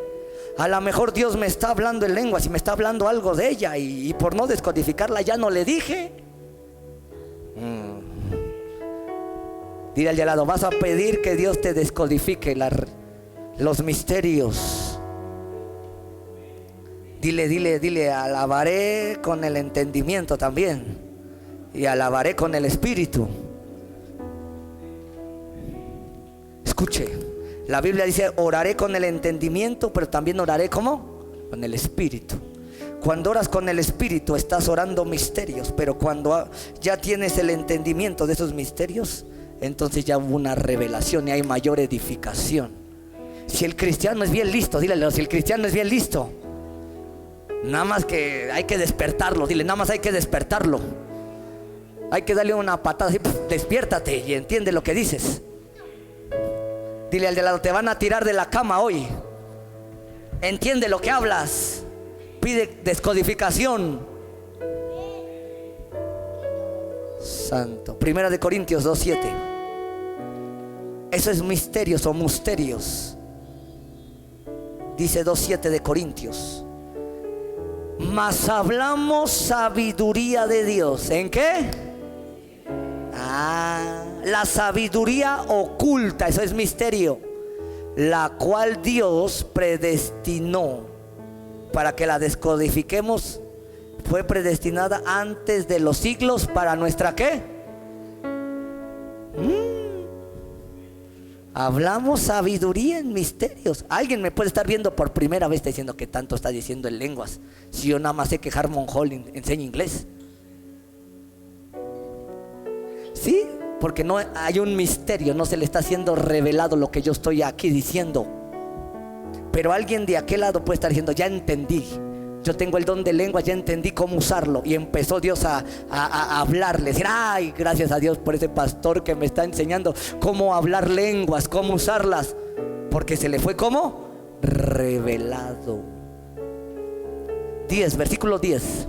A lo mejor Dios me está hablando en lenguas y me está hablando algo de ella, y por no descodificarla ya no le dije. Dile al de lado, vas a pedir que Dios te descodifique los misterios. Dile, alabaré con el entendimiento también, y alabaré con el espíritu. Escuche, la Biblia dice, oraré con el entendimiento, pero también oraré ¿cómo? Con el espíritu. Cuando oras con el espíritu estás orando misterios, pero cuando ya tienes el entendimiento de esos misterios, entonces ya hubo una revelación y hay mayor edificación. Si el cristiano es bien listo, dile, si el cristiano es bien listo, nada más que hay que despertarlo, dile, nada más hay que despertarlo. Hay que darle una patada así, despiértate y entiende lo que dices. Dile al de lado, te van a tirar de la cama hoy. Entiende lo que hablas. Pide descodificación. Santo. Primera de Corintios 2:7. Eso es misterios o misterios. Dice 2:7 de Corintios. Mas hablamos sabiduría de Dios. ¿En qué? La sabiduría oculta, eso es misterio, la cual Dios predestinó para que la descodifiquemos fue predestinada antes de los siglos para nuestra ¿qué? Hablamos sabiduría en misterios. Alguien me puede estar viendo por primera vez, está diciendo que tanto está diciendo en lenguas, si yo nada más sé que Harmon Hall enseña inglés. Sí, porque no hay un misterio, no se le está siendo revelado lo que yo estoy aquí diciendo. Pero alguien de aquel lado puede estar diciendo, ya entendí, yo tengo el don de lenguas, ya entendí cómo usarlo. Y empezó Dios a hablarle, decir, ay, gracias a Dios por ese pastor que me está enseñando cómo hablar lenguas, cómo usarlas, porque se le fue como revelado. 10, versículo 10.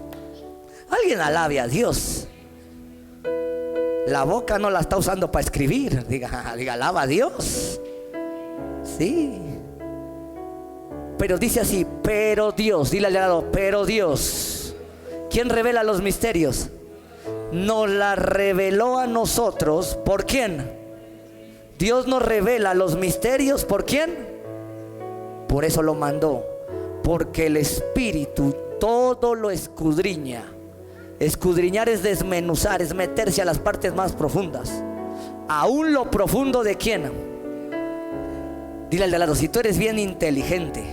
Alguien alabe a Dios. La boca no la está usando para escribir. Diga, alaba a Dios. Sí. Pero dice así, pero Dios, dile al lado, pero Dios. ¿Quién revela los misterios? Nos la reveló a nosotros. ¿Por quién? Dios nos revela los misterios. ¿Por quién? Por eso lo mandó. Porque el Espíritu todo lo escudriña. Escudriñar es desmenuzar, es meterse a las partes más profundas. Aún lo profundo de quién. Dile al de lado, si tú eres bien inteligente.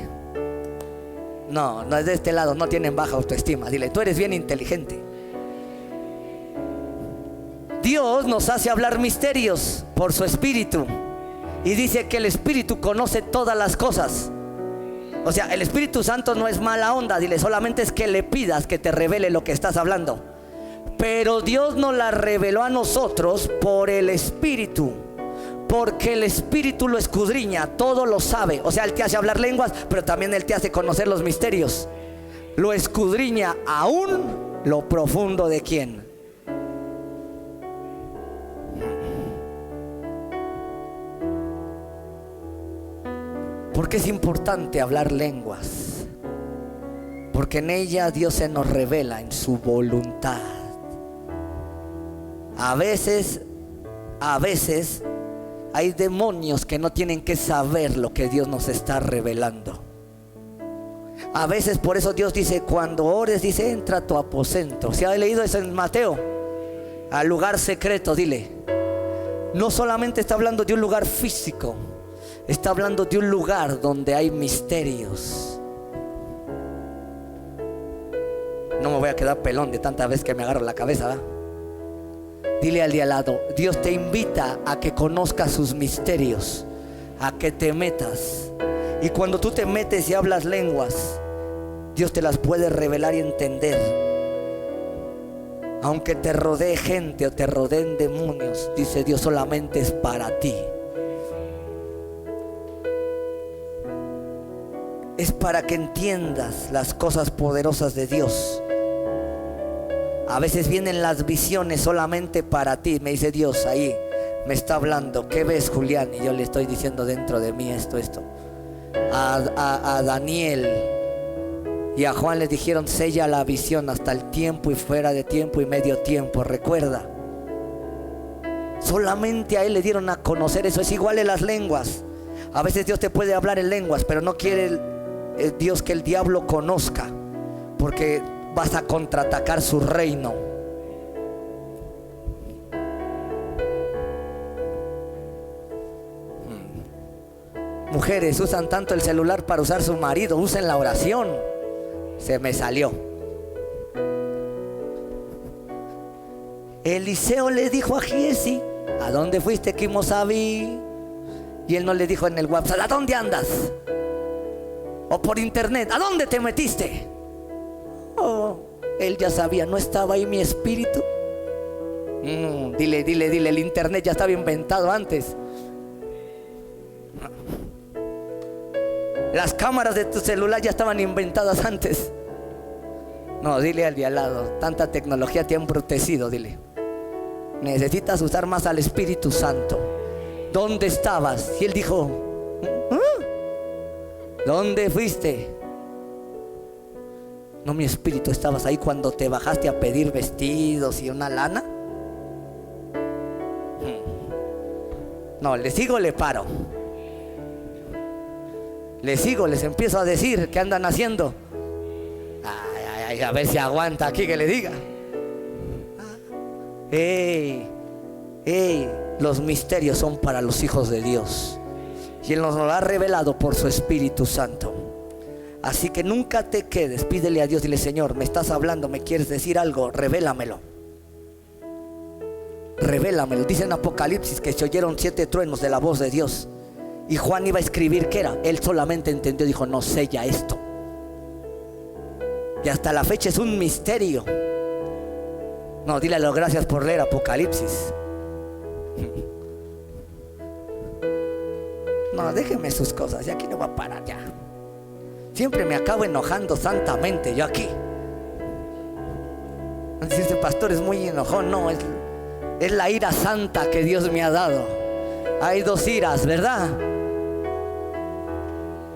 No es de este lado, no tienen baja autoestima. Dile, tú eres bien inteligente. Dios nos hace hablar misterios por su Espíritu. Y dice que el Espíritu conoce todas las cosas. O sea, el Espíritu Santo no es mala onda. Dile, solamente es que le pidas que te revele lo que estás hablando. Pero Dios nos la reveló a nosotros por el Espíritu. Porque el Espíritu lo escudriña, todo lo sabe. O sea, Él te hace hablar lenguas, pero también Él te hace conocer los misterios. Lo escudriña aún lo profundo de quién. ¿Por qué es importante hablar lenguas? Porque en ella Dios se nos revela en su voluntad. A veces hay demonios que no tienen que saber lo que Dios nos está revelando. A veces por eso Dios dice, cuando ores, dice, entra a tu aposento. ¿Se ha leído eso en Mateo? Al lugar secreto, dile. No solamente está hablando de un lugar físico, está hablando de un lugar donde hay misterios. No me voy a quedar pelón de tanta vez que me agarro la cabeza, ¿verdad? Dile al de al lado, Dios te invita a que conozcas sus misterios, a que te metas. Y cuando tú te metes y hablas lenguas, Dios te las puede revelar y entender. Aunque te rodee gente o te rodeen demonios, dice Dios, solamente es para ti. Es para que entiendas las cosas poderosas de Dios. A veces vienen las visiones solamente para ti. Me dice Dios, ahí me está hablando. ¿Qué ves, Julián? Y yo le estoy diciendo dentro de mí esto. A Daniel y a Juan les dijeron, sella la visión hasta el tiempo y fuera de tiempo y medio tiempo. Recuerda, solamente a él le dieron a conocer eso. Es igual en las lenguas. A veces Dios te puede hablar en lenguas, pero no quiere Dios que el diablo conozca, porque vas a contraatacar su reino. Mujeres usan tanto el celular para usar su marido, usen la oración. Se me salió. Eliseo le dijo a Giesi, ¿a dónde fuiste, Kimosabi? Y él no le dijo en el WhatsApp, ¿a dónde andas? O por internet, ¿a dónde te metiste? Oh, él ya sabía, ¿no estaba ahí mi espíritu? Dile, el internet ya estaba inventado antes. Las cámaras de tu celular ya estaban inventadas antes. No, dile al de al lado, tanta tecnología te ha embrutecido, dile. Necesitas usar más al Espíritu Santo. ¿Dónde estabas? Y él dijo, ¿dónde fuiste? No, mi espíritu, estabas ahí cuando te bajaste a pedir vestidos y una lana. No, le sigo, le paro. Les empiezo a decir qué andan haciendo. Ay, a ver si aguanta aquí que le diga. Ey, los misterios son para los hijos de Dios. Y Él nos lo ha revelado por su Espíritu Santo. Así que nunca te quedes. Pídele a Dios, dile: Señor, me estás hablando, me quieres decir algo, revélamelo. Revélamelo. Dice en Apocalipsis que se oyeron 7 truenos de la voz de Dios. Y Juan iba a escribir qué era. Él solamente entendió, dijo: no, sella esto. Y hasta la fecha es un misterio. No, dile a Dios gracias por leer Apocalipsis. No, déjeme sus cosas, ya aquí no va a parar ya. Siempre me acabo enojando santamente yo aquí. Dice: este pastor es muy enojón. No, es la ira santa que Dios me ha dado. Hay 2 iras, ¿verdad?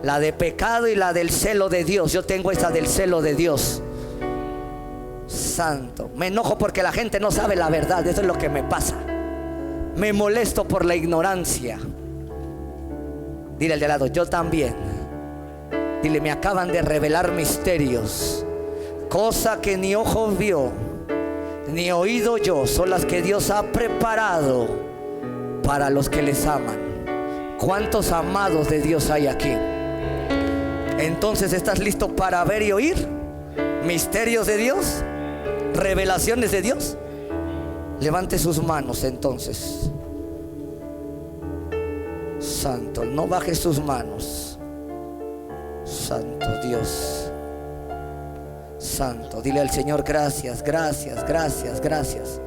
La de pecado y la del celo de Dios. Yo tengo esa del celo de Dios. Santo. Me enojo porque la gente no sabe la verdad. Eso es lo que me pasa. Me molesto por la ignorancia. Dile al de al lado: yo también. Dile: me acaban de revelar misterios, cosa que ni ojo vio, ni oído yo, son las que Dios ha preparado para los que les aman. ¿Cuántos amados de Dios hay aquí? Entonces, ¿estás listo para ver y oír misterios de Dios? ¿Revelaciones de Dios? Levante sus manos entonces. Santo, no baje sus manos. Santo Dios. Santo, dile al Señor: gracias, gracias, gracias, gracias.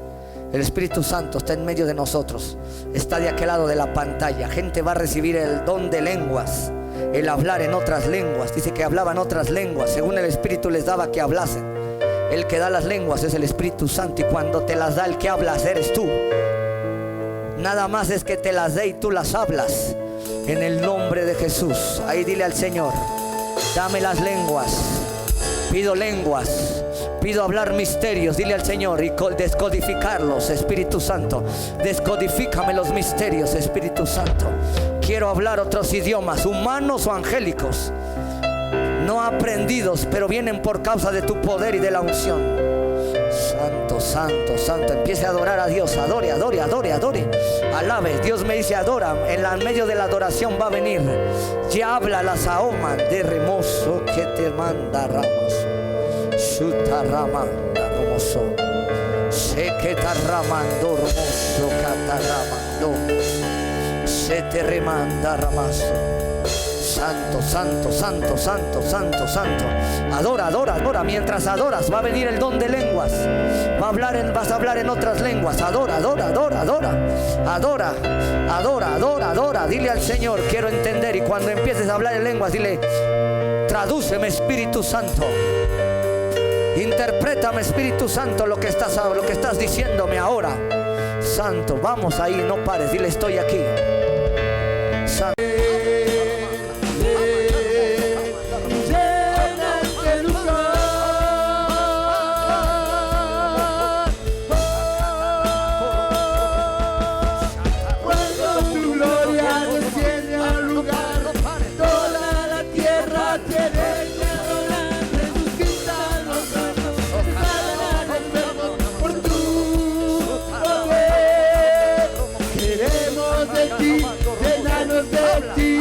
El Espíritu Santo está en medio de nosotros. Está de aquel lado de la pantalla. Gente va a recibir el don de lenguas, el hablar en otras lenguas. Dice que hablaban otras lenguas según el Espíritu les daba que hablasen. El que da las lenguas es el Espíritu Santo, y cuando te las da, el que hablas eres tú. Nada más es que te las dé y tú las hablas en el nombre de Jesús. Ahí dile al Señor: dame las lenguas. Pido lenguas, pido hablar misterios. Dile al Señor: y descodificarlos, Espíritu Santo. Descodifícame los misterios, Espíritu Santo. Quiero hablar otros idiomas, humanos o angélicos, no aprendidos, pero vienen por causa de tu poder y de la unción. Santo, santo, santo. Empiece a adorar a Dios. Adore, adore, adore, adore. Alabe. Dios me dice: adora. En medio de la adoración va a venir. Ya habla la saoma de remoso que te manda ramos. Suta ramanda hermoso. Se que está ramando hermoso cataramando. Se te remanda ramazo. Santo, santo, santo, santo, santo, santo. Adora, adora, adora. Mientras adoras va a venir el don de lenguas. Vas a hablar en otras lenguas. Adora, adora, adora, adora. Adora, adora, adora, adora. Dile al Señor: quiero entender. Y cuando empieces a hablar en lenguas, dile: tradúceme, Espíritu Santo. Interprétame, Espíritu Santo, lo que estás diciéndome ahora. Santo, vamos ahí, no pares. Dile: estoy aquí. Santo. Llénanos de ti,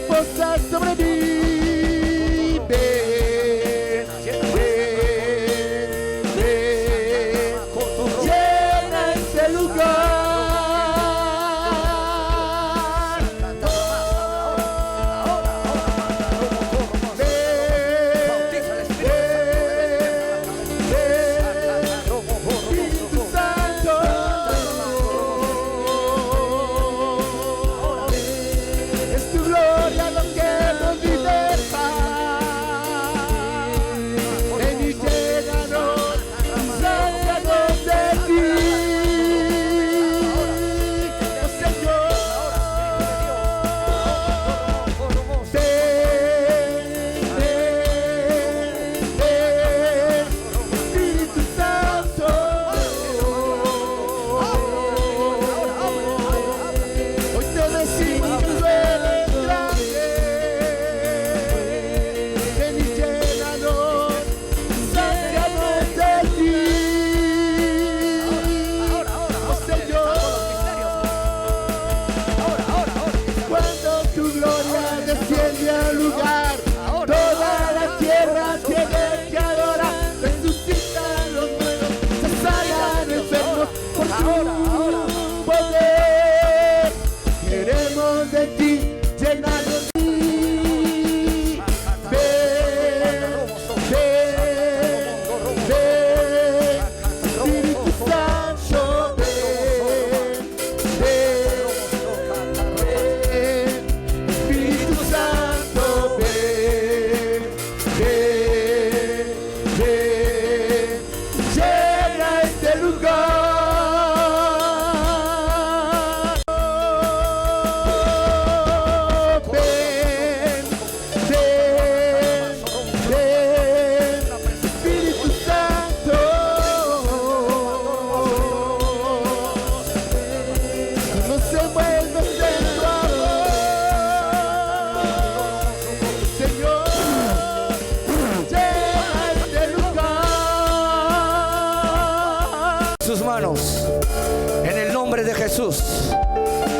reposa sobre mí. Ven, llena este lugar.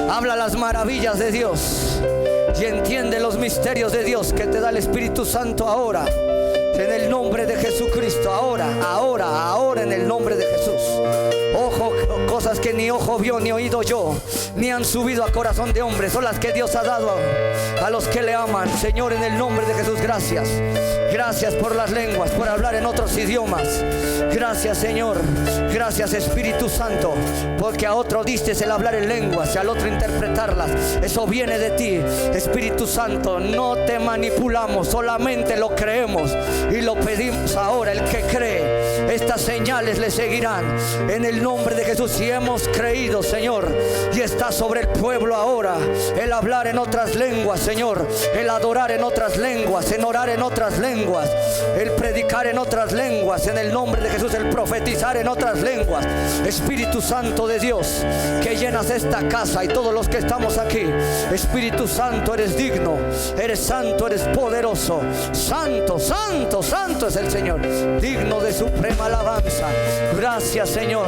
Habla las maravillas de Dios y entiende los misterios de Dios que te da el Espíritu Santo ahora, en el nombre de Jesucristo. Ahora en el nombre de Jesús. Cosas que ni ojo vio ni oído yo, ni han subido a corazón de hombre, son las que Dios ha dado a los que le aman. Señor, en el nombre de Jesús, gracias. Gracias por las lenguas, por hablar en otros idiomas. Gracias, Señor. Gracias, Espíritu Santo, porque a otro diste el hablar en lenguas y al otro interpretarlas. Eso viene de ti, Espíritu Santo. No te manipulamos, solamente lo creemos y lo pedimos ahora. El que cree, estas señales le seguirán en el nombre de Jesús. Y hemos creído, Señor, y está sobre el pueblo ahora el hablar en otras lenguas, Señor, el adorar en otras lenguas, en orar en otras lenguas, el predicar en otras lenguas, en el nombre de Jesús, el profetizar en otras lenguas. Espíritu Santo de Dios, que llenas esta casa y todos los que estamos aquí. Espíritu Santo, eres digno, eres santo, eres poderoso. Santo, santo, santo es el Señor, digno de suprema alabanza. Gracias, Señor.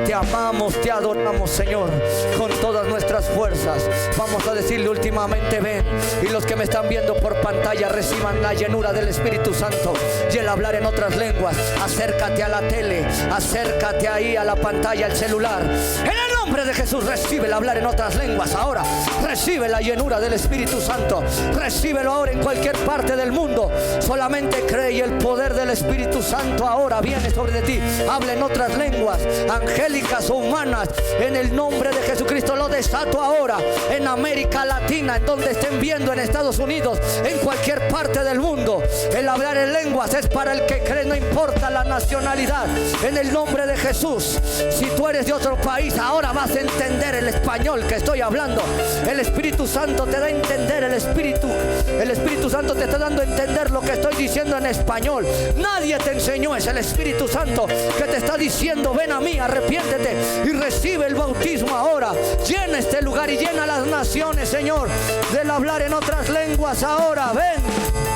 Te amamos, te adoramos, Señor, con todas nuestras fuerzas. Vamos a decirle últimamente: ven. Y los que me están viendo por pantalla, reciban la llenura del Espíritu Santo y el hablar en otras lenguas. Acércate a la tele, acércate ahí a la pantalla, al celular. En el nombre de Jesús, recibe el hablar en otras lenguas ahora. Recibe la llenura del Espíritu Santo. Recíbelo ahora en cualquier parte del mundo. Solamente cree y el poder del Espíritu Santo ahora viene sobre de ti. Habla en otras lenguas, angélicas o humanas. En el nombre de Jesucristo lo desato ahora. En América Latina, en donde estén viendo, en Estados Unidos, en cualquier parte del mundo. El hablar en lenguas es para el que cree, no importa la nacionalidad. En el nombre de Jesús. Si tú eres de otro país, ahora vas a entender el español que estoy hablando. El Espíritu Santo te da a entender, el Espíritu Santo te está dando a entender lo que estoy diciendo en español. Nadie te enseñó, es el Espíritu Santo que te está diciendo: ven a mí, arrepiéntete y recibe el bautismo ahora. Llena este lugar y llena las naciones, Señor, del hablar en otras lenguas ahora. Ven.